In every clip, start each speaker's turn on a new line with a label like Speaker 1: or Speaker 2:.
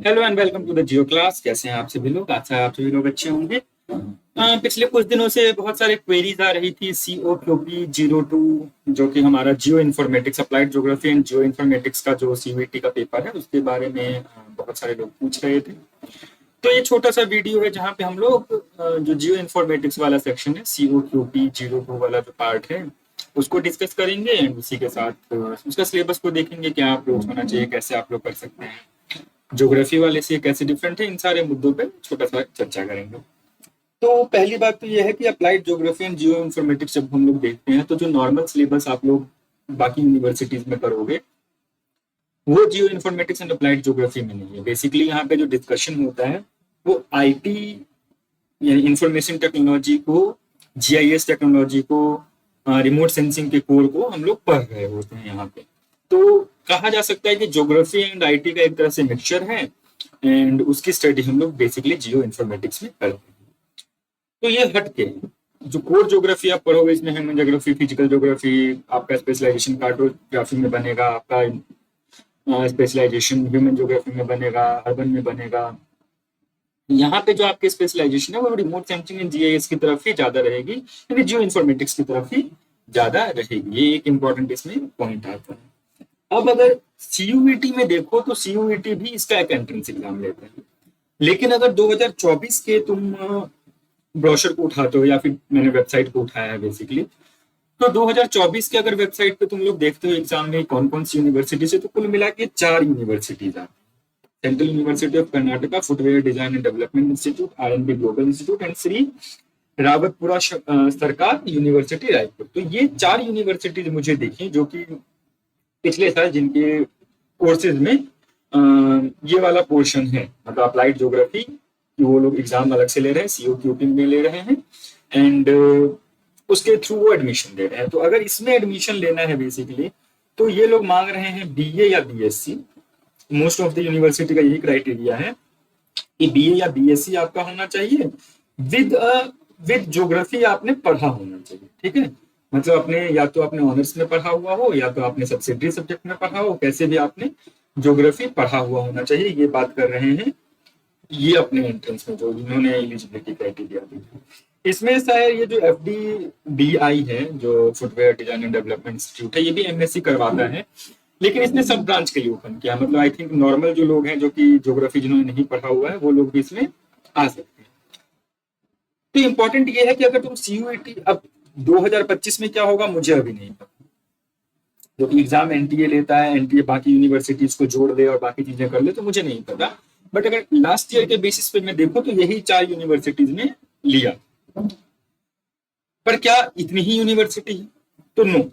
Speaker 1: Hello and welcome to the geo class. कैसे हैं आप सभी लोग? आशा है आप सभी लोग अच्छे होंगे। पिछले कुछ दिनों से बहुत सारे क्वेरीज आ रही थी COQP 02, जो कि हमारा geo informatics applied geography and geo informatics का जो CUET का पेपर है उसके बारे में बहुत सारे लोग पूछ रहे थे। तो ये छोटा सा वीडियो है जहाँ पे हम लोग जो जियो इन्फॉर्मेटिक्स वाला सेक्शन है, COQP 02 वाला जो पार्ट है उसको डिस्कस करेंगे एंड उसी के साथ उसका सिलेबस को देखेंगे, क्या अप्रोच होना चाहिए, कैसे आप लोग कर सकते हैं, ज्योग्राफी वाले से कैसे डिफरेंट है। इन सारे मुद्दों पे छोटा सा चर्चा करेंगे। तो पहली बात तो यह है कि applied geography and geo informatics जब हम लोग देखते हैं तो जो नॉर्मल सिलेबस आप लोग बाकी यूनिवर्सिटीज में करोगे वो geo informatics and applied geography में नहीं है। बेसिकली यहाँ पे जो डिस्कशन होता है वो IT यानी इंफॉर्मेशन टेक्नोलॉजी को, GIS टेक्नोलॉजी को, रिमोट सेंसिंग के कोर को हम लोग पढ़ रहे होते हैं यहाँ पे। तो कहा जा सकता है कि ज्योग्राफी एंड IT का एक तरह से मिक्सचर है एंड उसकी स्टडी हम लोग बेसिकली जियो इन्फॉर्मेटिक्स में करते हैं। तो ये हट के जो कोर ज्योग्राफी आप पढ़ोगे इसमें ह्यूमन ज्योग्राफी, फिजिकल ज्योग्राफी, आपका स्पेशलाइजेशन कार्टोग्राफी में बनेगा, आपका स्पेशलाइजेशन ह्यूमन ज्योग्राफी में बनेगा, अर्बन में बनेगा। यहाँ पे जो आपकी स्पेशलाइजेशन है वो रिमोट सेंसिंग एंड GIS की तरफ ही ज्यादा रहेगी, यानी जियो इन्फॉर्मेटिक्स की तरफ ही ज्यादा रहेगी। ये एक इंपॉर्टेंट इसमें पॉइंट आता है। अब अगर CUET में देखो तो CUET भी इसका एक एंट्रेंस एग्जाम लेते हैं, लेकिन अगर 2024 के तुम ब्रोशर को उठाते हो या फिर मैंने वेबसाइट को उठाया है बेसिकली, तो 2024 के अगर वेबसाइट पे तुम लोग देखते हो एग्जाम में कौन कौन सी यूनिवर्सिटी से, तो कुल मिला के 4 यूनिवर्सिटीज आती। Central university of Karnataka, footwear design and development institute, RNB global institute and Shri Rawatpura सरकार यूनिवर्सिटी रायपुर। तो ये 4 यूनिवर्सिटीज मुझे देखी जो कि पिछले साल जिनके कोर्सेज में ये वाला पोर्शन है, मतलब अप्लाइड ज्योग्राफी वो लोग एग्जाम अलग से ले रहे हैं, COQP में ले रहे हैं एंड उसके थ्रू वो एडमिशन दे रहे हैं। तो अगर इसमें एडमिशन लेना है बेसिकली तो ये लोग मांग रहे हैं BA या BSc। Most of the university का यही क्राइटेरिया है कि BA या BSc आपका होना चाहिए विद ज्योग्राफी आपने पढ़ा होना चाहिए। ठीक है, मतलब अपने या तो आपने ऑनर्स में पढ़ा हुआ हो या तो आपने सब्सिडरी सब्जेक्ट में पढ़ा हो, कैसे भी आपने ज्योग्राफी पढ़ा हुआ होना चाहिए। ये बात कर रहे हैं ये अपने एंट्रेंस में जो इन्होंने एलिजिबिलिटी क्राइटेरिया दी है। इसमें शायद ये जो FDDI है जो footwear design and development institute है, ये भी MSc करवाता है, लेकिन इसने सब ब्रांच के लिए ओपन किया। मतलब आई थिंक नॉर्मल जो लोग हैं जो कि ज्योग्राफी जिन्होंने नहीं पढ़ा हुआ है वो लोग भी इसमें आ सकते हैं। तो इम्पोर्टेंट ये है कि अगर तुम CUET, अब 2025 में क्या होगा मुझे अभी नहीं पता, जो कि एग्जाम NTA लेता है, NTA बाकी यूनिवर्सिटीज को जोड़ दे और बाकी चीजें कर ले, तो मुझे नहीं पता। बट अगर लास्ट ईयर के बेसिस पे मैं देखूं तो यही 4 यूनिवर्सिटीज ने लिया। पर क्या इतनी ही यूनिवर्सिटी है? तो no,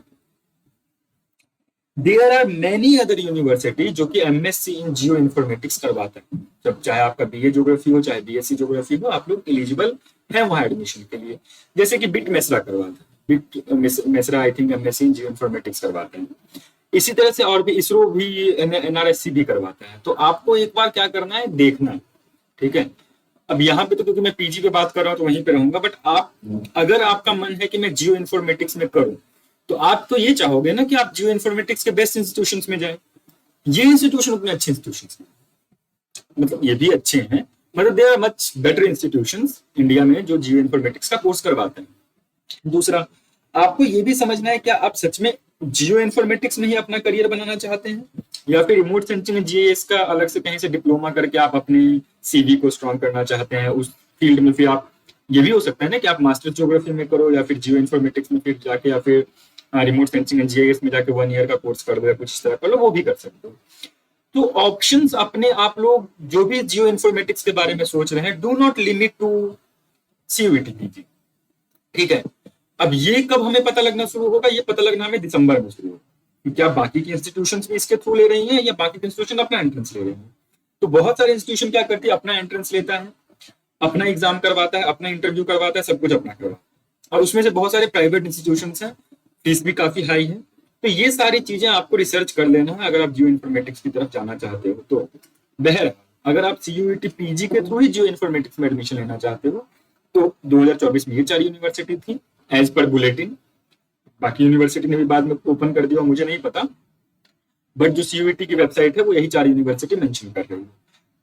Speaker 1: there are many other university जो कि MSc इन जियो इन्फॉर्मेटिक्स करवाता है। जब चाहे आपका BA ज्योग्राफी हो चाहे BSc ज्योग्राफी हो, आप लोग एलिजिबल है वहां एडमिशन के लिए। जैसे कि बिट मेसरा करवाता है, bit Mesra I think MSc in geo informatics करवाते हैं। इसी तरह से और भी इसरो भी, NRSC भी करवाता है। तो आपको एक बार क्या करना है, देखना है। ठीक है, अब यहाँ पे तो क्योंकि मैं PG पे बात कर रहा हूँ तो वहीं पे रहूंगा, बट आप अगर आपका मन है कि मैं जियो इन्फॉर्मेटिक्स में करूँ तो आप तो ये चाहोगे ना कि आप जियो इन्फॉर्मेटिक्स के बेस्ट इंस्टीट्यूशंस में जाएं। ये इंस्टीट्यूशन उतने अच्छे इंस्टीट्यूशंस हैं, मतलब ये भी अच्छे हैं, मतलब there are much better institutions India में जो जियो इन्फॉर्मेटिक्स का कोर्स करवाते हैं। दूसरा, आपको ये भी समझना है क्या आप सच में जियो इन्फॉर्मेटिक्स में ही अपना करियर बनाना चाहते हैं, या फिर रिमोट सेंसिंग में GIS का अलग से कहीं से डिप्लोमा करके आप अपनी CV को स्ट्रॉन्ग करना चाहते हैं उस फील्ड में। फिर आप, ये भी हो सकता है ना कि आप मास्टर ज्योग्राफी में करो या फिर जियो इन्फॉर्मेटिक्स में फिर जाके, या फिर रिमोट सेंसिंग एंड GIS में जाके 1 ईयर का कोर्स कर दो या कुछ इस तरह कर लो, वो भी कर सकते हो। तो ऑप्शंस अपने आप लोग जो भी जियो इन्फॉर्मेटिक्स के बारे में सोच रहे हैं, do not limit to CUET PG। ठीक है, अब ये कब हमें पता लगना शुरू होगा, ये पता लगना हमें दिसंबर में शुरू होगा कि क्या बाकी की इंस्टीट्यूशंस भी इसके थ्रू ले रही हैं या बाकी की इंस्टीट्यूशन अपना एंट्रेंस ले रही हैं। तो बहुत सारे इंस्टीट्यूशन क्या करती है, अपना एंट्रेंस लेता है, अपना एग्जाम करवाता है, अपना इंटरव्यू करवाता है, सब कुछ अपना करवाता है। और उसमें से बहुत सारे प्राइवेट इंस्टीट्यूशंस हैं, फीस भी काफी हाई है। तो ये सारी चीजें आपको रिसर्च कर लेना है अगर आप जियो इन्फॉर्मेटिक्स की तरफ जाना चाहते हो। तो बहरहाल अगर आप CUET PG के थ्रू ही जियो इन्फॉर्मेटिक्स में एडमिशन लेना चाहते हो तो 2024 में ये 4 यूनिवर्सिटी थी एज पर बुलेटिन। बाकी यूनिवर्सिटी ने भी बाद में ओपन कर दिया, मुझे नहीं पता, बट जो CUET की वेबसाइट है वो यही 4 यूनिवर्सिटी मेंशन कर रही है।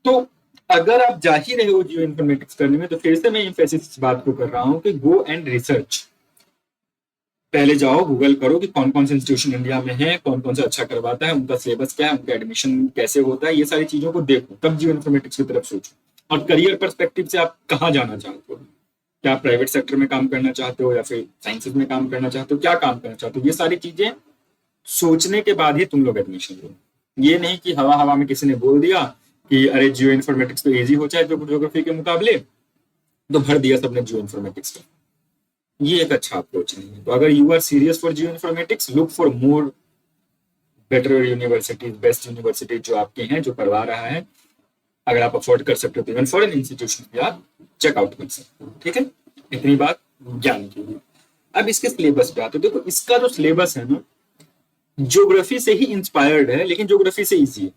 Speaker 1: तो अगर आप जा ही रहे हो जियो इन्फॉर्मेटिक्स करने में, तो फिर से मैं एम्फेसिस इस बात को कर रहा हूँ कि गो एंड रिसर्च। पहले जाओ गूगल करो कि कौन कौन से इंस्टीट्यूशन इंडिया में है, कौन कौन सा अच्छा करवाता है, उनका सिलेबस क्या है, उनका एडमिशन कैसे होता है, ये सारी चीजों को देखो, तब जियो इन्फॉर्मेटिक्स की तरफ सोचो। और करियर पर्सपेक्टिव से आप कहाँ जाना चाहते हो, क्या आप प्राइवेट सेक्टर में काम करना चाहते हो या फिर साइंसेज में काम करना चाहते हो, क्या काम करना चाहते हो, ये सारी चीजें सोचने के बाद ही तुम लोग एडमिशन लो। ये नहीं कि हवा हवा में किसी ने बोल दिया कि अरे जियो इन्फॉर्मेटिक्स तो ईजी हो जाए ज्योग्राफी के मुकाबले, तो भर दिया सबने जियो इन्फॉर्मेटिक्स का। ये एक अच्छा अप्रोच नहीं है। तो अगर you are serious for geoinformatics, look for more better universities, best universities जो आपके हैं, जो करवा रहा है। अगर आप अफोर्ड कर सकते हो तो इवन फॉरेन इंस्टीट्यूशन भी आप चेकआउट कर सकते हो। ठीक है, इतनी बात ज्ञान की हुई। अब इसके सिलेबस पे आते हो। देखो इसका जो सिलेबस है ना, ज्योग्राफी से ही इंस्पायर्ड है, लेकिन ज्योग्राफी से इजी है।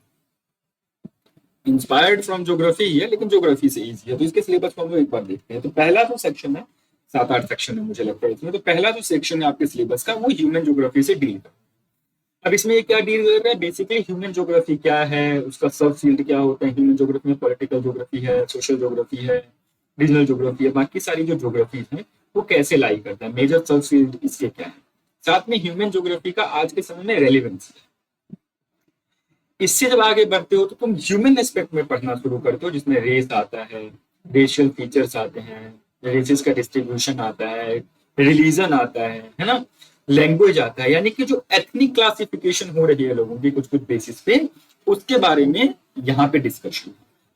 Speaker 1: इंस्पायर्ड फ्रॉम ज्योग्राफी ही है, लेकिन ज्योग्राफी से इजी है। तो इसके सिलेबस को हम लोग एक बार देखते हैं। तो पहला जो सेक्शन है, 7-8 सेक्शन है मुझे लगता है इसमें, तो पहला जो सेक्शन है आपके सिलेबस का, वो ह्यूमन ज्योग्राफी से डील कर। अब इसमें ये क्या डील कर रहा है, बेसिकली ह्यूमन ज्योग्राफी क्या है, उसका सब फील्ड क्या होता है। ह्यूमन ज्योग्राफी में पॉलिटिकल ज्योग्राफी है, सोशल ज्योग्राफी है, रीजनल ज्योग्राफी है, बाकी सारी जो ज्योग्राफी है वो कैसे लाई करता है, मेजर सब फील्ड इसके क्या है। साथ में ह्यूमन ज्योग्राफी का आज के समय में रेलिवेंस है। इससे जब आगे बढ़ते हो तो तुम ह्यूमन एस्पेक्ट में पढ़ना शुरू करते हो, जिसमें रेस आता है, रेशियल फीचर्स आते हैं, रेसेस का डिस्ट्रीब्यूशन आता है, रिलीजन आता है ना, लैंग्वेज आता है, यानी कि जो एथनिक क्लासिफिकेशन हो रही है लोगों की कुछ कुछ बेसिस पे, उसके बारे में यहाँ पे डिस्कशन।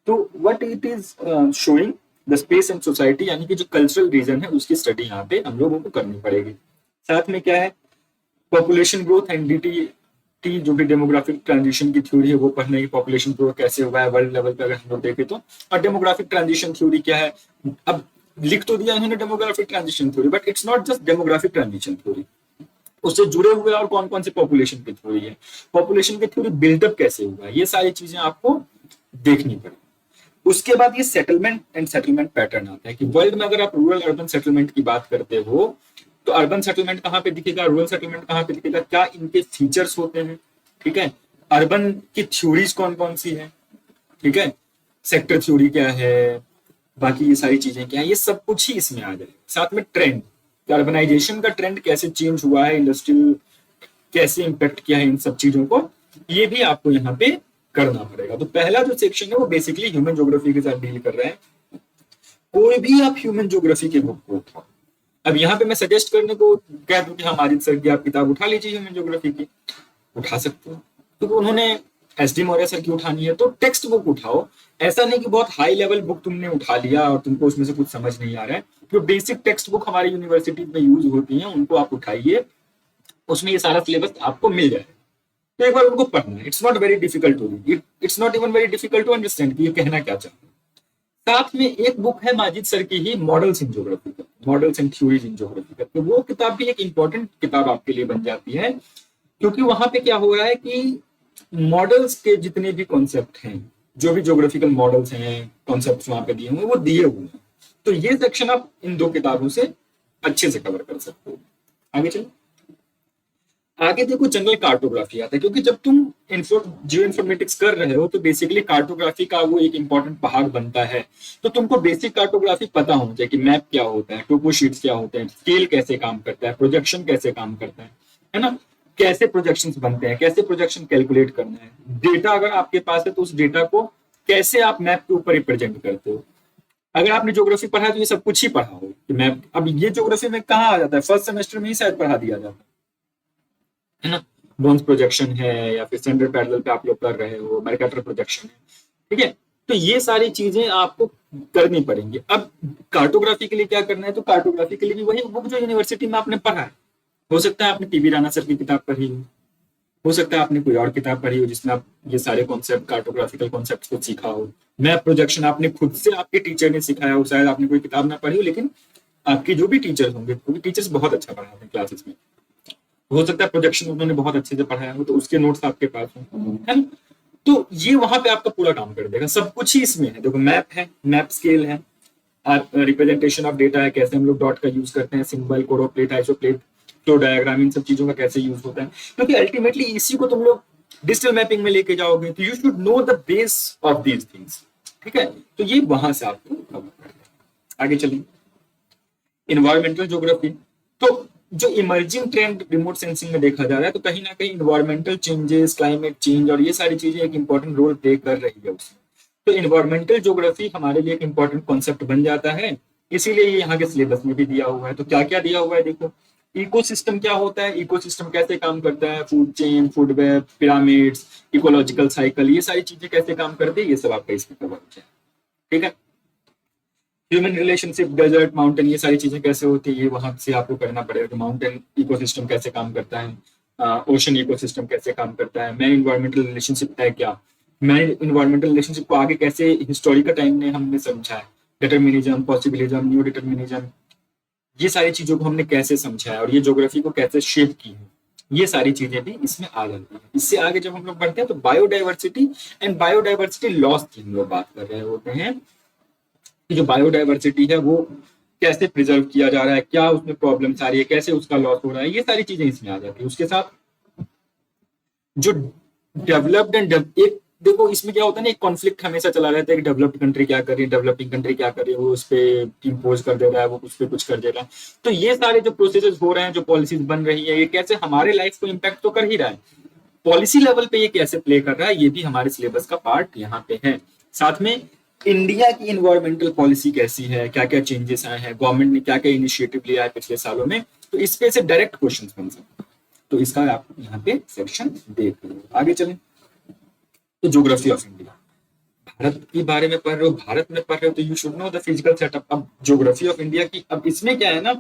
Speaker 1: तो what it is showing the space and society, यानी कि जो कल्चरल रीजन है उसकी स्टडी यहाँ पे हम लोगों को करनी पड़ेगी। साथ में क्या है, पॉपुलेशन ग्रोथ एंड डीटी, जो भी डेमोग्राफिक ट्रांजिशन की थ्योरी है वो पढ़ने की, पॉपुलेशन ग्रोथ कैसे हुआ है वर्ल्ड लेवल पे अगर हम लोग देखें तो। और डेमोग्राफिक ट्रांजिशन थ्योरी क्या है, अब लिख तो दिया इन्होंने demographic transition theory, but it's not just demographic transition theory, उससे जुड़े हुए और कौन कौन से पॉपुलेशन की थ्योरी है, पॉपुलेशन की थ्योरी बिल्डअप कैसे हुआ है, ये सारी चीजें आपको देखनी पड़ेगी। उसके बाद ये सेटलमेंट एंड सेटलमेंट पैटर्न आता है कि वर्ल्ड में अगर आप रूरल अर्बन सेटलमेंट की बात करते हो तो अर्बन सेटलमेंट कहाँ पे दिखेगा, रूरल सेटलमेंट कहाँ पे दिखेगा, क्या इनके फीचर्स होते हैं, ठीक है, अर्बन की थ्योरीज कौन कौन सी है, ठीक है, सेक्टर थ्योरी क्या है, बाकी ये सारी चीजें क्या है, ये सब कुछ ही इसमें आ जाएगा। साथ में ट्रेंड, अर्बनाइजेशन का ट्रेंड कैसे चेंज हुआ है, इंडस्ट्रियल कैसे इंपैक्ट किया है, इन सब चीजों को ये भी आपको यहाँ पे करना पड़ेगा। तो पहला जो सेक्शन है वो बेसिकली ह्यूमन ज्योग्राफी के साथ डील कर रहा है। कोई भी आप ह्यूमन ज्योग्राफी के बुक को उठाओ, अब यहाँ पे मैं सजेस्ट करने को कह दूं कि हाँ माजिद सर की आप किताब उठा लीजिए ह्यूमन ज्योग्राफी की, उठा सकते हो, क्योंकि तो उन्होंने एस डी मौर्य सर की उठानी है तो टेक्स्ट बुक उठाओ। ऐसा नहीं कि बहुत हाई लेवल बुक तुमने उठा लिया और तुमको उसमें से कुछ समझ नहीं आ रहा है। जो बेसिक टेक्स्ट बुक हमारी यूनिवर्सिटी में यूज होती हैं उनको आप उठाइए, उसमें ये सारा सिलेबस आपको मिल जाएगा। तो एक बार उनको पढ़ना है, it's not very difficult to read, it's not even very difficult to understand कि ये कहना क्या चाहते हैं। साथ में एक बुक है माजिद सर की ही, मॉडल्स इन ज्योग्राफी का, models and theories in geography का, तो वो किताब भी एक इंपॉर्टेंट किताब आपके लिए बन जाती है, क्योंकि वहां पे क्या हो रहा है कि मॉडल्स के जितने भी कॉन्सेप्ट हैं, जो भी ज्योग्राफिकल मॉडल्स हैं, कॉन्सेप्ट वहां पे दिए हुए वो दिए हुए हैं। तो ये सेक्शन आप इन दो किताबों से अच्छे से कवर कर सकते हो। आगे चलो, आगे देखो जनरल कार्टोग्राफी आता है, क्योंकि जब तुम जियो इन्फॉर्मेटिक्स कर रहे हो तो बेसिकली कार्टोग्राफी का वो एक इंपॉर्टेंट भाग बनता है। तो तुमको बेसिक कार्टोग्राफी पता होना चाहिए कि मैप क्या होता है, टोपो शीट्स क्या होते हैं, स्केल कैसे काम करता है, प्रोजेक्शन कैसे काम करता है ना, कैसे प्रोजेक्शन बनते हैं, कैसे प्रोजेक्शन कैलकुलेट करना है, डेटा अगर आपके पास है तो उस डेटा को कैसे आप मैप के ऊपर रिप्रेजेंट करते हो। अगर आपने ज्योग्राफी पढ़ा तो ये सब कुछ ही पढ़ा हो कि मैप, अब ये ज्योग्राफी में कहाँ आ जाता है, फर्स्ट सेमेस्टर में ही शायद पढ़ा दिया जाता है ना, बोन्स प्रोजेक्शन है या फिर सेंटर पैरेलल पे आप लोग कर रहे हो, मैर्केटर प्रोजेक्शन है, ठीक है। तो ये सारी चीजें आपको करनी पड़ेंगी। अब कार्टोग्राफी के लिए क्या करना है, तो कार्टोग्राफी के लिए भी वही बुक जो यूनिवर्सिटी में आपने पढ़ा है, हो सकता है आपने टीबी राणा सर की किताब पढ़ी हो सकता है आपने कोई और किताब पढ़ी हो जिसमें आप ये सारे कॉन्सेप्ट, कार्टोग्राफिकल कॉन्सेप्ट को सीखा हो, मैप प्रोजेक्शन आपने खुद से आपके टीचर ने सिखाया हो, शायद आपने कोई किताब ना पढ़ी हो, लेकिन आपके जो भी टीचर होंगे, क्योंकि टीचर्स बहुत अच्छा पढ़ाते हैं क्लासेस में, हो सकता है प्रोजेक्शन उन्होंने बहुत अच्छे से पढ़ाया हो तो उसके नोट्स आपके पास हो, है ना। तो ये वहां पे आपका पूरा काम कर देगा, सब कुछ ही इसमें है। देखो मैप है, मैप स्केल है, रिप्रेजेंटेशन ऑफ डेटा है, कैसे हम लोग डॉट का यूज करते हैं, सिंबल, कोडोप्लेट, आइसोप्लेट, फ्लो डायग्राम, इन सब चीजों का कैसे यूज होता है, क्योंकि अल्टीमेटली इसी को तुम लोग डिजिटल मैपिंग में लेके जाओगे, तो you should know the base of these things. ठीक है, तो ये वहां से आपको कवर कर देगा। आगे चलिए, इन्वायरमेंटल ज्योग्राफी। तो जो इमर्जिंग ट्रेंड रिमोट सेंसिंग में देखा जा रहा है, तो कहीं ना कहीं इन्वायरमेंटल चेंजेस, क्लाइमेट चेंज और ये सारी चीजें एक इंपॉर्टेंट रोल प्ले कर रही है उसमें। तो इन्वायरमेंटल ज्योग्राफी हमारे लिए एक इंपॉर्टेंट कॉन्सेप्ट बन जाता है, इसीलिए ये यहाँ के सिलेबस में भी दिया हुआ है। तो क्या क्या दिया हुआ है देखो, इकोसिस्टम क्या होता है, इकोसिस्टम कैसे काम करता है, food chain, food web, pyramids, ecological cycle, ये सारी चीजें कैसे काम करती है, ये सब आपका इसमें कवर हो जाए। ठीक है, ह्यूमन रिलेशनशिप, डेजर्ट, माउंटेन, ये सारी चीजें कैसे होती है, ये वहां से आपको करना पड़ेगा कि माउंटेन इकोसिस्टम कैसे काम करता है, ओशन इकोसिस्टम कैसे काम करता है, मैन इन्वायरमेंटल रिलेशनशिप है क्या, मैन इन्वायरमेंटल रिलेशनशिप को आगे कैसे हिस्टोरिकल टाइम में हमने समझा है, डिटर्मिनिज्म, पॉसिबिलिज्म, न्यू डिटर्मिनिज्म, ये सारी चीजों को हमने कैसे समझा है और ये ज्योग्राफी को कैसे शेप की है, ये सारी चीजें भी इसमें आ जाती है। इससे आगे जब हम लोग बढ़ते हैं तो बायोडाइवर्सिटी एंड बायोडाइवर्सिटी लॉस की हम लोग बात कर रहे होते हैं कि जो बायोडाइवर्सिटी है वो कैसे प्रिजर्व किया जा रहा है, क्या उसमें प्रॉब्लम्स आ रही है, कैसे उसका लॉस हो रहा है, ये सारी चीजें इसमें आ जाती है। उसके साथ जो डेवलप्ड एंड एक देखो इसमें क्या होता है ना, एक कॉन्फ्लिक्ट हमेशा चला रहता है कि डेवलप्ड कंट्री क्या कर रही है, डेवलपिंग कंट्री क्या कर रही है, वो उस पर इम्पोज कर दे रहा है, वो उस पर कुछ कर दे रहा है। तो ये सारे जो प्रोसेसेस हो रहे हैं, जो पॉलिसीज बन रही है, ये कैसे हमारे लाइफ को इम्पैक्ट तो कर ही रहा है, पॉलिसी लेवल पे ये कैसे प्ले कर रहा है, ये भी हमारे सिलेबस का पार्ट यहाँ पे है। साथ में इंडिया की इन्वायरमेंटल पॉलिसी कैसी है, क्या क्या चेंजेस आए हैं, गवर्नमेंट ने क्या क्या इनिशिएटिव लिया है पिछले सालों में, तो इस पे से डायरेक्ट क्वेश्चन बन सकते हैं। तो इसका आप यहाँ पे सेक्शन देख रहे हो। आगे चलें, तो ज्योग्राफी ऑफ इंडिया, भारत के बारे में पढ़ रहे हो, भारत में पढ़ रहे हो, तो you should know the physical setup. अब ज्योग्राफी ऑफ इंडिया की, अब इसमें क्या है ना,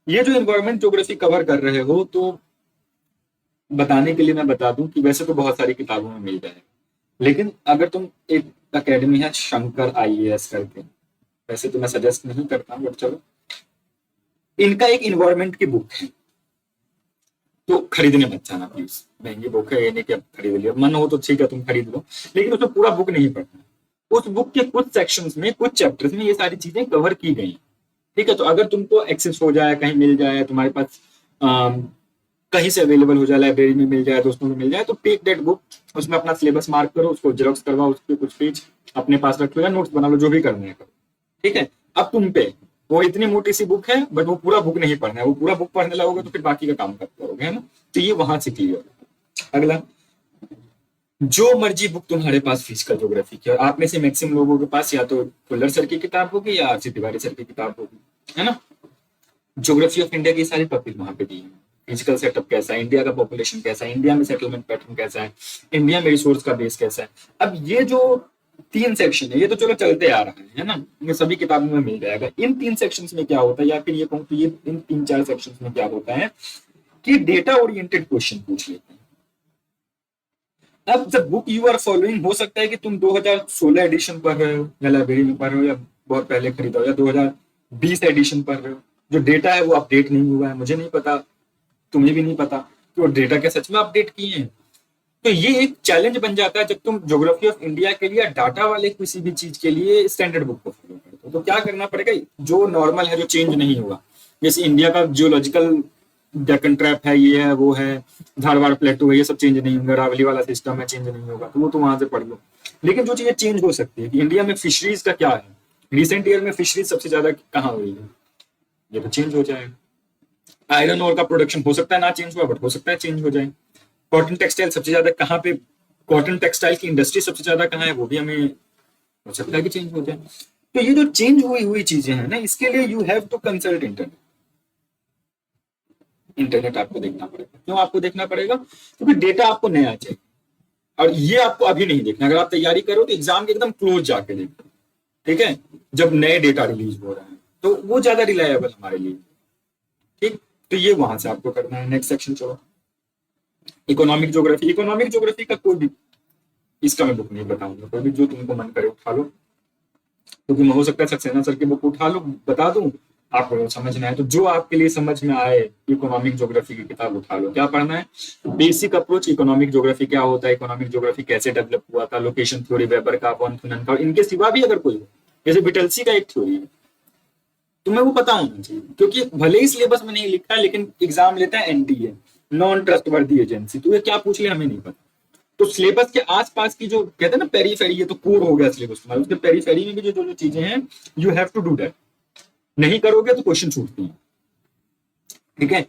Speaker 1: ये जो इन्वायरमेंट ज्योग्राफी कवर कर रहे हो, तो बताने के लिए मैं बता दूं कि वैसे तो बहुत सारी किताबों में मिल जाएगा, लेकिन अगर तुम एक अकेडमी है शंकर आईएएस करके, वैसे तो मैं सजेस्ट नहीं करता बट चलो, इनका एक इन्वायरमेंट की बुक है, तो खरीदने मत जाना प्लीज, महंगी बुक है, ये नहीं कि अब खरीद लिया, मन हो तो ठीक है तुम खरीद लो, लेकिन उसमें पूरा बुक नहीं पढ़ना। उस बुक के कुछ सेक्शंस में, कुछ चैप्टर्स में ये सारी चीजें कवर की गई। ठीक है, तो अगर तुमको एक्सेस हो जाए, कहीं मिल जाए तुम्हारे पास, कहीं से अवेलेबल हो जाए, लाइब्रेरी में मिल जाए, दोस्तों में मिल जाए, तो टेक दैट बुक, उसमें अपना सिलेबस मार्क करो, उसको जेरोक्स करवाओ, उसके कुछ पेज अपने पास रख लो या नोट्स बना लो, जो भी करना है करो। ठीक है, अब तुम पे वो इतनी मोटी सी बुक है, बट वो पूरा बुक नहीं पढ़ना है, वो पूरा बुक पढ़ने लगोगे तो फिर बाकी का काम करते रहोगे, है ना। तो ये वहां से क्लियर। अगला, जो मर्जी बुक तुम्हारे पास फिजिकल ज्योग्राफी की, और आप में से मैक्सिमम लोगों के पास या तो खुल्लर सर की किताब होगी या आरसी तिवारी सर की किताब होगी, है ना। ज्योग्राफी ऑफ इंडिया की सारी टॉपिक वहां पे दी है, फिजिकल सेटअप कैसा है, इंडिया का पॉपुलेशन कैसा है, इंडिया में सेटलमेंट पैटर्न कैसा है, इंडिया में रिसोर्स का बेस कैसा है। अब ये जो 3 सेक्शन है, ये तो चलो चलते आ रहा है ना, ये सभी किताबों में मिल जाएगा। इन 3 सेक्शंस में क्या होता है, या फिर ये कहूँ तो ये इन 3-4 सेक्शंस में क्या होता है कि डेटा ओरिएंटेड क्वेश्चन पूछ लेते हैं। अब जब बुक यू आर फॉलोइंग, हो सकता है कि तुम 2016 एडिशन पढ़ रहे हो या लाइब्रेरी में पढ़ रहे हो या बहुत पहले खरीदा हो, या 2020 एडिशन पढ़ रहे हो, जो डेटा है वो अपडेट नहीं हुआ है, मुझे नहीं पता, तुम्हें भी नहीं पता कि वो डेटा क्या सच में अपडेट किए हैं। तो ये एक चैलेंज बन जाता है जब तुम ज्योग्राफी ऑफ इंडिया के लिए, डाटा वाले किसी भी चीज के लिए स्टैंडर्ड बुक को फॉलो करते हो, तो क्या करना पड़ेगा, जो नॉर्मल है, जो चेंज नहीं होगा, जैसे इंडिया का जियोलॉजिकल डेक्कन ट्रैप है, ये है, वो है, धारवाड़ प्लेटो है, ये सब चेंज नहीं होगा, रावली वाला सिस्टम है, चेंज नहीं होगा, तो वो तो वहां से पढ़ लो। लेकिन जो चीजें चेंज हो सकती है कि इंडिया में फिशरीज का क्या है, रिसेंट ईयर में फिशरीज सबसे ज्यादा कहाँ हुई है, ये तो चेंज हो जाएगा। आयरन ओर का प्रोडक्शन हो सकता है ना चेंज हुआ, बट हो सकता है चेंज हो जाए। कॉटन टेक्सटाइल सबसे ज्यादा कहाँ पे, कॉटन टेक्सटाइल की इंडस्ट्री सबसे ज्यादा कहाँ है, वो भी हमें हो सकता है कि चेंज हो जाए। तो ये जो चेंज हुई हुई चीजें हैं ना, इसके लिए you have to consult internet. Internet आपको देखना पड़ेगा। क्यों आपको देखना पड़ेगा, क्योंकि डेटा आपको नया चाहिए, और ये आपको अभी नहीं देखना। अगर आप तैयारी करो तो एग्जाम के एकदम क्लोज जाके देखो, ठीक है, जब नए डेटा रिलीज हो रहे हैं, तो वो ज्यादा रिलायबल हमारे लिए। ठीक, तो ये वहां से आपको करना है। नेक्स्ट सेक्शन चलो, इकोनॉमिक ज्योग्राफी। इकोनॉमिक ज्योग्राफी का कोई भी, इसका मैं बुक नहीं बताऊंगा, कोई भी जो तुमको मन करे उठा लो, क्योंकि हो सकता है सक्सेना सर की बुक उठा लो, बता दूं आपको समझ में आए, तो जो आपके लिए समझ में आए, इकोनॉमिक ज्योग्राफी की किताब उठा लो। क्या पढ़ना है, बेसिक अप्रोच, इकोनॉमिक ज्योग्राफी क्या होता है, इकोनॉमिक ज्योग्राफी कैसे डेवलप हुआ था, लोकेशन थ्योरी, वेबर का, वॉन थुनन का, और इनके सिवा भी अगर कोई हो, जैसे विटलसी का एक थ्योरी है, तुम्हें वो पता होना चाहिए, क्योंकि भले ही सिलेबस में नहीं लिखा है, लेकिन एग्जाम लेता है एनटीए, नॉन ट्रस्टवर्दी एजेंसी, तो ये क्या पूछ ले हमें नहीं पता। तो सिलेबस के आसपास की जो कहते हैं ना पेरीफेरी, ये तो कोर हो गया सिलेबस तुम्हारा, उसके पेरीफेरी में भी जो जो चीजें हैं you have to do that. नहीं करोगे तो क्वेश्चन छूटते हैं। ठीक है,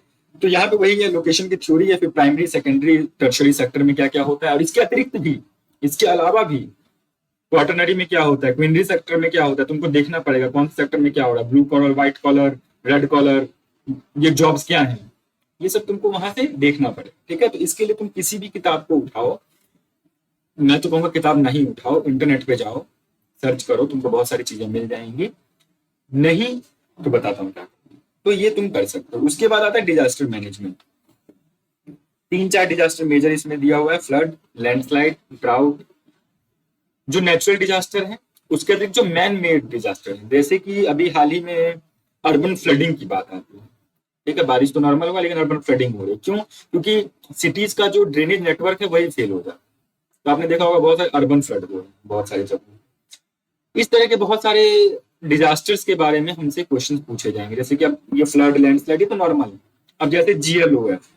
Speaker 1: तो यहाँ पे वही है, लोकेशन की थ्योरी है, फिर प्राइमरी सेकेंडरी टर्शरी सेक्टर में क्या क्या होता है, और इसके अतिरिक्त भी, इसके अलावा भी क्वार्टरनरी में क्या होता है, क्विनरी सेक्टर में क्या होता है, तुमको देखना पड़ेगा कौन से सेक्टर में क्या हो रहा है, blue collar, white collar, red collar, ये जॉब्स क्या है, ये सब तुमको वहां से देखना पड़ेगा। ठीक है, तो इसके लिए तुम किसी भी किताब को उठाओ, मैं तो कहूंगा किताब नहीं उठाओ, इंटरनेट पे जाओ, सर्च करो, तुमको बहुत सारी चीजें मिल जाएंगी। नहीं तो बताता हूँ क्या, तो ये तुम कर सकते हो। उसके बाद आता है डिजास्टर मैनेजमेंट। 3-4 डिजास्टर मेजर इसमें दिया हुआ है, फ्लड, लैंडस्लाइड, ड्राउट, जो नेचुरल डिजास्टर है, उसके अतिरिक्त जो मैन मेड डिजास्टर है, जैसे कि अभी हाल ही में अर्बन फ्लडिंग की बात आती है। ठीक है, बारिश तो नॉर्मल हुआ लेकिन अर्बन फ्लडिंग हो रही है, क्यों? क्योंकि सिटीज का जो ड्रेनेज नेटवर्क है वही फेल हो जाता है। तो आपने देखा होगा बहुत सारे अर्बन फ्लड हो रहे हैं बहुत सारी जगह। इस तरह के बहुत सारे डिजास्टर्स के बारे में हमसे क्वेश्चन पूछे जाएंगे, जैसे कि अब ये फ्लड, लैंडस्लाइड, ये तो नॉर्मल है। अब जैसे GLOF,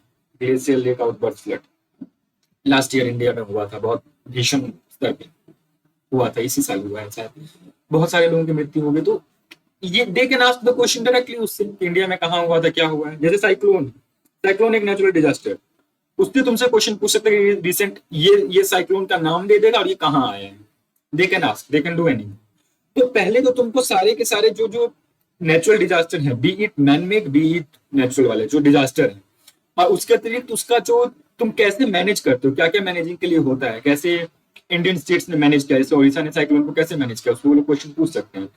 Speaker 1: glacier lake outburst flood, last year India में हुआ था, बहुत भीषण स्तर पे हुआ था, इसी साल हुआ है शायद, बहुत सारे लोगों की मृत्यु हो गई। तो ये they can ask the question directly उससे कि इंडिया में कहाँ हुआ था, क्या हुआ है। जैसे साइक्लोन, साइक्लोन एक नेचुरल डिजास्टर, उससे तुमसे क्वेश्चन पूछ सकते हैं रिसेंट ये साइक्लोन का नाम दे देगा और ये कहाँ आया है, they can ask, they can do any. तो पहले तो तुमको सारे के सारे जो जो नेचुरल डिजास्टर है, B it man made B it natural वाले जो डिजास्टर है, और उसके अतिरिक्त उसका जो तुम कैसे मैनेज करते हो, क्या क्या मैनेजिंग के लिए होता है, कैसे इंडियन स्टेट्स ने मैनेज किया, जैसे ओडिशा ने साइक्लोन को कैसे मैनेज किया, उसको वो लोग क्वेश्चन पूछ सकते हैं।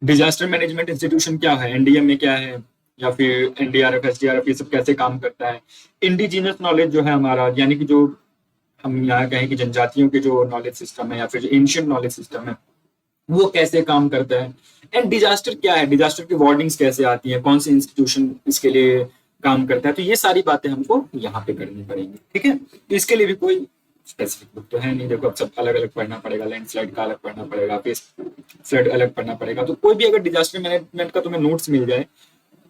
Speaker 1: डिजास्टर मैनेजमेंट इंस्टीट्यूशन क्या है, NDM में क्या है, या फिर NDRF, SDRF, ये सब कैसे काम करता है। इंडिजिनस नॉलेज जो है हमारा, यानी कि जो हम यहाँ कहें कि जनजातियों के जो नॉलेज सिस्टम है या फिर जो एंशियंट नॉलेज सिस्टम है, वो कैसे काम करता है। एंड डिजास्टर क्या है, डिजास्टर की वार्निंग्स कैसे आती है, कौन सी इंस्टीट्यूशन इसके लिए काम करता है। तो ये सारी बातें हमको यहाँ पे करनी पड़ेंगी। ठीक है, तो इसके लिए भी कोई स्पेसिफिक बुक तो है नहीं, देखो अब सब अलग अलग पढ़ना पड़ेगा, लैंडस्लाइड का अलग पढ़ना पड़ेगा, फिर फ्लड अलग पढ़ना पड़ेगा। तो कोई भी अगर डिजास्टर मैनेजमेंट का तुम्हें नोट्स मिल जाए,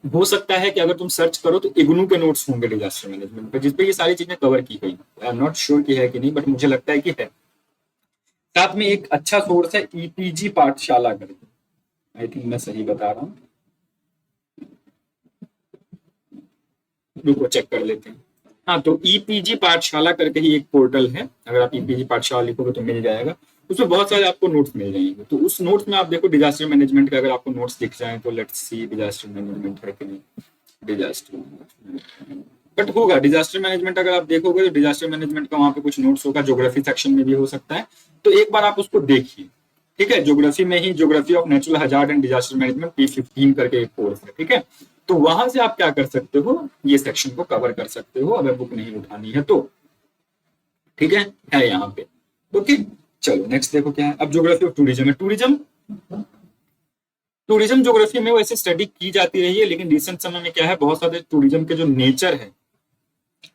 Speaker 1: हो सकता है कि अगर तुम सर्च करो तो इग्नू के नोट्स होंगे डिजास्टर मैनेजमेंट पे, जिसपे ये सारी चीजें कवर की गई। आई एम नॉट श्योर कि है कि नहीं, बट मुझे लगता है कि है। साथ में एक अच्छा सोर्स है EPG पाठशाला करके, आई थिंक मैं सही बता रहा हूँ, रुको चेक कर लेते हैं। हाँ, तो EPG पाठशाला करके ही एक पोर्टल है, अगर आप EPG पाठशाला लिखोगे तो मिल जाएगा। उसमें बहुत सारे आपको नोट्स मिल जाएंगे। तो उस नोट्स में आप देखो डिजास्टर मैनेजमेंट का अगर आपको नोट्स दिख जाए तो लेट्स सी डिजास्टर मैनेजमेंट है कि नहीं। डिजास्टर बट होगा डिजास्टर मैनेजमेंट, अगर आप देखोगे तो डिजास्टर मैनेजमेंट का वहां पे कुछ नोट्स होगा, ज्योग्राफी सेक्शन में भी हो सकता है। तो एक बार आप उसको देखिए। ठीक है, ज्योग्राफी में ही geography of natural hazard and disaster management P15 करके एक कोर्स है। ठीक है, तो वहां से आप क्या कर सकते हो, ये सेक्शन को कवर कर सकते हो अगर बुक नहीं उठानी है तो। ठीक है यहाँ पे। ओके, चलो नेक्स्ट देखो क्या है। अब ज्योग्राफी ऑफ टूरिज्म है। टूरिज्म ज्योग्राफी में वैसे स्टडी की जाती रही है, लेकिन रिसेंट समय में क्या है, बहुत सारे टूरिज्म के जो नेचर है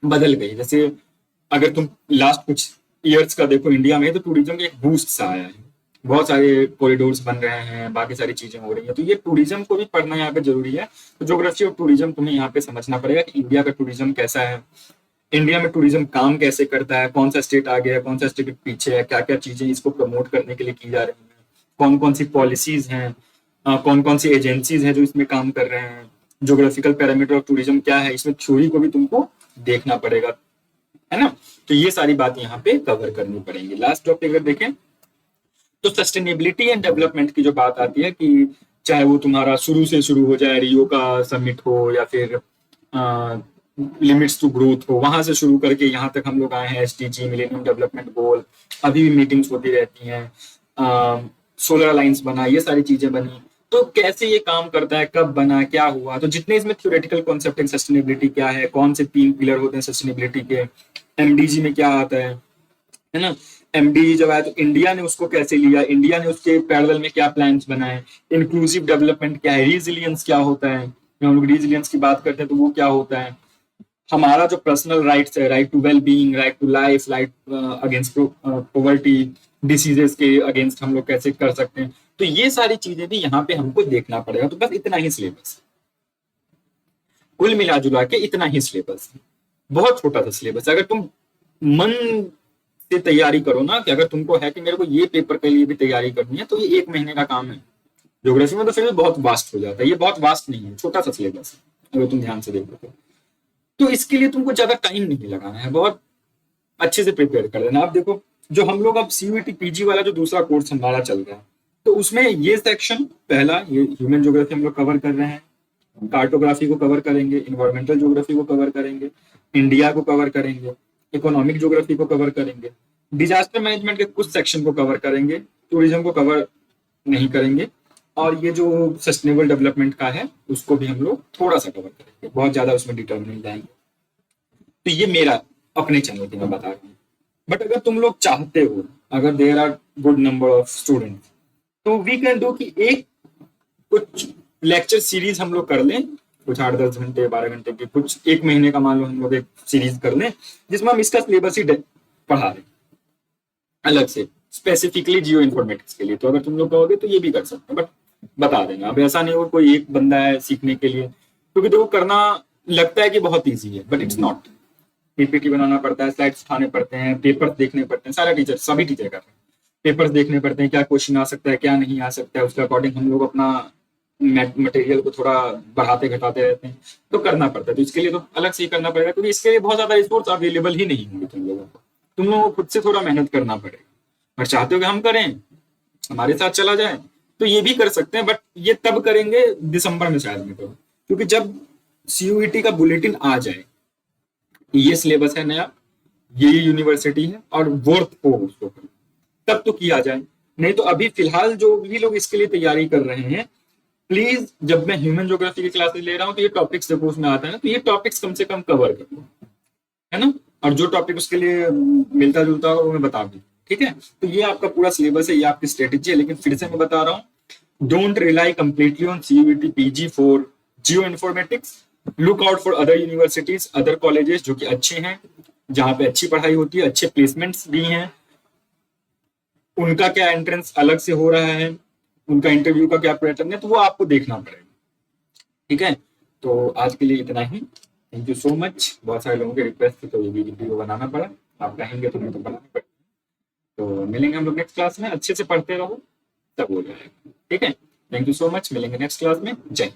Speaker 1: बदल गई। जैसे अगर तुम लास्ट कुछ ईयर्स का देखो इंडिया में, तो टूरिज्म का एक बूस्ट सा आया है, बहुत सारे कॉरिडोर्स बन रहे हैं, बाकी सारी चीजें हो रही हैं। तो ये टूरिज्म को भी पढ़ना यहाँ पे जरूरी है। तो ज्योग्राफी ऑफ टूरिज्म तुम्हें यहाँ पे समझना पड़ेगा कि इंडिया का टूरिज्म कैसा है, इंडिया में टूरिज्म काम कैसे करता है, कौन सा स्टेट आगे है, कौन सा स्टेट पीछे है, क्या क्या चीजें इसको प्रमोट करने के लिए की जा रही है, कौन कौन सी पॉलिसीज हैं, कौन कौन सी एजेंसीज हैं जो इसमें काम कर रहे हैं, ज्योग्राफिकल पैरामीटर ऑफ टूरिज्म क्या है, इसमें थ्योरी को भी तुमको देखना पड़ेगा, है ना। तो ये सारी बात यहाँ पे कवर करनी पड़ेगी। लास्ट टॉपिक अगर देखें तो सस्टेनेबिलिटी एंड डेवलपमेंट की जो बात आती है कि चाहे वो तुम्हारा शुरू से शुरू हो जाए, रियो का समिट हो या फिर लिमिट्स टू ग्रोथ हो, वहां से शुरू करके यहाँ तक हम लोग आए हैं, SDG मिलेनियम डेवलपमेंट गोल, अभी भी मीटिंग्स होती रहती हैं, सोलर अलायंस बना, ये सारी चीजें बनी। तो कैसे ये काम करता है, कब बना, क्या हुआ, तो जितने इसमें थ्योरेटिकल कॉन्सेप्ट इन सस्टेनेबिलिटी क्या है, कौन से 3 पिलर होते हैं सस्टेनेबिलिटी के, MDG में क्या आता है ना। MDG जब आया तो इंडिया ने उसको कैसे लिया, इंडिया ने उसके पैरेलल में क्या प्लान्स बनाए, इंक्लूसिव डेवलपमेंट क्या है, रिजिलियंस क्या होता है, हम लोग रिजिलियंस की बात करते हैं तो वो क्या होता है, हमारा जो पर्सनल राइट्स है, right to well being, right to life, right against poverty, diseases के अगेंस्ट हम लोग कैसे कर सकते हैं। तो ये सारी चीजें भी यहाँ पे हमको देखना पड़ेगा। तो बस इतना ही सिलेबस, कुल मिला जुला के इतना ही सिलेबस, बहुत छोटा सा सिलेबस। अगर तुम मन से तैयारी करो ना, कि अगर तुमको है कि मेरे को ये पेपर के लिए भी तैयारी करनी है तो ये 1 महीने का काम है। ज्योग्राफी में तो फिर भी बहुत वास्ट हो जाता है, ये बहुत वास्ट नहीं है, छोटा सा सिलेबस है अगर तुम ध्यान से देखो तो इसके लिए तुमको ज्यादा टाइम नहीं लगाना है, बहुत अच्छे से प्रिपेयर कर लेना। आप देखो जो हम लोग अब सीयूईटी पीजी वाला जो दूसरा कोर्स हमारा चल रहा है, तो उसमें ये सेक्शन पहला ये ह्यूमन ज्योग्राफी हम लोग कवर कर रहे हैं, कार्टोग्राफी को कवर करेंगे, इन्वायरमेंटल ज्योग्राफी को कवर करेंगे, इंडिया को कवर करेंगे, इकोनॉमिक ज्योग्राफी को कवर करेंगे, डिजास्टर मैनेजमेंट के कुछ सेक्शन को कवर करेंगे, टूरिज्म को कवर नहीं करेंगे, और ये जो सस्टेनेबल डेवलपमेंट का है उसको भी हम लोग थोड़ा सा कवर करेंगे, बहुत ज्यादा उसमें डिटेल नहीं जाएंगे। तो ये मेरा अपने चैनल की मैं बता रहा हूँ। बट अगर तुम लोग चाहते हो, अगर there are good number of students, तो वी कैन डू कि एक कुछ लेक्चर सीरीज हम लोग कर लें, कुछ 8-10 घंटे 12 घंटे की, कुछ 1 महीने का मान लो हम लोग एक सीरीज कर लें जिसमें हम इसका सिलेबस ही पढ़ा रहे अलग से स्पेसिफिकली जियो इन्फॉर्मेटिक्स के लिए। तो अगर तुम लोग कहोगे तो ये भी कर सकते हैं, बट बता देना। अब ऐसा नहीं हो कोई एक बंदा है सीखने के लिए, क्योंकि देखो करना लगता है कि बहुत ईजी है, बट इट्स नॉट। पीपीटी बनाना पड़ता है, स्लाइड्स उठाने पड़ते हैं, पेपर्स देखने पड़ते हैं, सारा टीचर सभी टीचर कर रहे हैं, पेपर्स देखने पड़ते हैं, क्या क्वेश्चन आ सकता है क्या नहीं आ सकता है, उसके अकॉर्डिंग हम लोग अपना मटेरियल को थोड़ा बढ़ाते घटाते रहते हैं, तो करना पड़ता है। तो इसके लिए तो अलग से ही करना पड़ेगा, क्योंकि इसके लिए बहुत ज्यादा रिसोर्स अवेलेबल ही नहीं होंगे तुम लोगों को, तुम लोगों को खुद से थोड़ा मेहनत करना पड़ेगा। और चाहते हो कि हम करें, हमारे साथ चला जाए, तो ये भी कर सकते हैं, बट ये तब करेंगे दिसंबर में शायद में करो, क्योंकि जब सीयूईटी का बुलेटिन आ जाए, ये सिलेबस है नया, ये यूनिवर्सिटी है और वर्थ हो उसको, तब तो किया जाए। नहीं तो अभी फिलहाल जो भी लोग इसके लिए तैयारी कर रहे हैं, प्लीज जब मैं ह्यूमन ज्योग्राफी की क्लासेस ले रहा हूँ तो ये टॉपिक्स देखो उसमें आता है ना, तो ये टॉपिक्स कम से कम कवर करो, है ना, और जो टॉपिक उसके लिए मिलता जुलता हो वो मैं बता दूँ, ठीक है। तो ये आपका पूरा सिलेबस है, ये आपकी स्ट्रेटेजी है। लेकिन फिर से मैं बता रहा हूँ, don't rely completely on CUET PG for geoinformatics, look out for other universities, other colleges जो कि अच्छे हैं, जहाँ पे अच्छी पढ़ाई होती है, अच्छे प्लेसमेंट्स भी हैं, उनका क्या एंट्रेंस अलग से हो रहा है, उनका इंटरव्यू का क्या पैटर्न है, तो वो आपको देखना पड़ेगा, ठीक है। तो आज के लिए इतना ही, थैंक यू सो मच। बहुत सारे लोगों के रिक्वेस्ट थी तो ये वीडियो बनाना पड़ा, आप कहेंगे तो मैं तो बनाना पड़ेगा। तो मिलेंगे हम लोग नेक्स्ट क्लास में, अच्छे से पढ़ते रहो, तब हो जाएगा, ठीक है। थैंक यू सो मच, मिलेंगे नेक्स्ट क्लास में, जय।